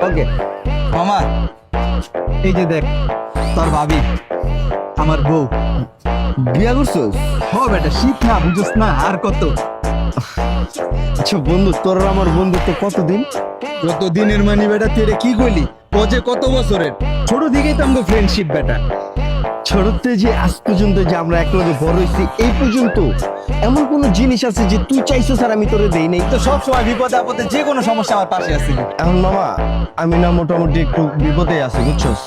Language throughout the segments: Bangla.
ওকে মামা এই যে দেখ তোর ভাবি আমার বউ। বিয়া করছোস? ও বেটা শীত না বুঝছ না আর কত। আচ্ছা বন্ধু, তোর আর আমার বন্ধুত্ব কতদিন? কত দিনের মানি বেটা, তুই এটা কি কইলি? ও যে কত বছরের, ছোট দিকেই তো আমাদের ফ্রেন্ডশিপ বেটা। ছোটতে যে আজ পর্যন্ত যে আমরা একলগে বড় হইছি, এই পর্যন্ত এমন কোন জিনিস আছে যে তুই চাইছো স্যার আমি তোরে দেই নাই? তো সব সময় বিপদে আপদে যে কোনো সমস্যা আমার পাশে আছিলি। এখন মামা আমি না মোটামুটি একটু বিপদে আছি বুঝছস,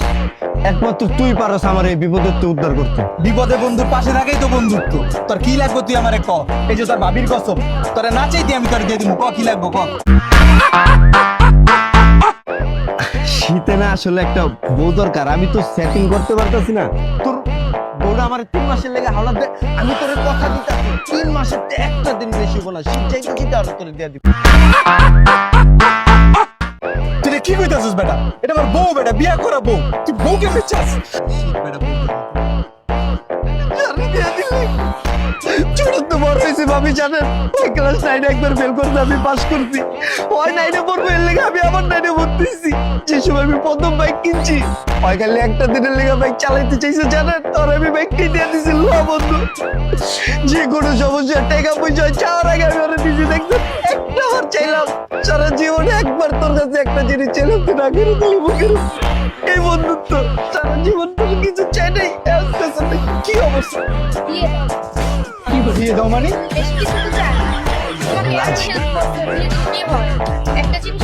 একমাত্র তুই পারস আমার এই বিপদের তো উদ্ধার করতে। বিপদে বন্ধুর পাশে থাকাই তো বন্ধুত্ব। তোর কি লাগবে তুই আমারে ক। এই যে তোর ভাবির কসম, তোরে না চাইতে আমি তোর দিয়ে দিব। ক কি লাগবে ক। শীতে না আসলে একটা বউ দরকার, আমি তো সেটিং করতে পারতাছি না। তোর বউটা আমার 3 মাসের লেগে হাওলাত দে, আমি তোরে কথা দিতাছি 3 মাসের তে একটা দিন বেশি হবো না, শীত যাইতে যেতে আর তোরে দিয়ে দিব। তুই কি কইতাছিস বেটা? এটা আমার বউ বেটা, বিয়া করা বউ। তুই বউকে ফেচাস? বেটা বউ। ছোট তো বড় হয়েছে ভাবি জানেন, ওই ক্লাস 9 একবার ফেল করতে আমি পাস করছি, ওই 9 পড়বো এর লেগে আমি আবার 9 ভর্তিছি। যে সময় আমি প্রথম বাইক কিনছি, ওই খালি একটা দিনের লেগে বাইক চালাইতে চাইছে জানেন, আর আমি বাইকটি দিয়ে দিছি লোয়া বন্ধু। যে কোনো সমস্যা টাকা পয়সা চাওয়ার আগে আমি ওরা নিজে দেখতাম একটা বার চাইলাম, সারা জীবনে একবার তোর কাছে একটা জিনিস চাইলাম তুই না করে দিলি বুকের উপর। এই বন্ধুত্ব সারা জীবন তোর কিছু চাই নাই, কি অবস্থা? দিয়ে দাও মানে? বেশ কিছু তো চাই। তোমাকে এত হেল্প করতে দিয়ে কি হয়? একটা জিনিস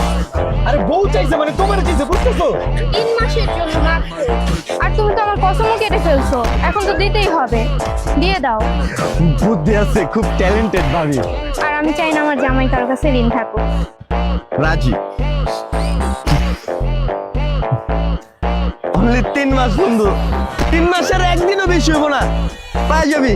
আরে বউ চাইছে মানে তোমার চাইছে, বুঝতেছো? 3 মাসের জন্য মাত্র। আর তুমি তো আমার কসমও কেটে ফেলছো, এখন তো দিতেই হবে। দিয়ে দাও। বুদ্ধি আছে, খুব ট্যালেন্টেড ভাবি। আর আমি চাই না আমার জামাই কারো কাছে ঋণ থাকুক। রাজি। অনলি 3 মাস বন্ধু, 3 মাসের একদিনও বেশি হবো না, পাই যাবি।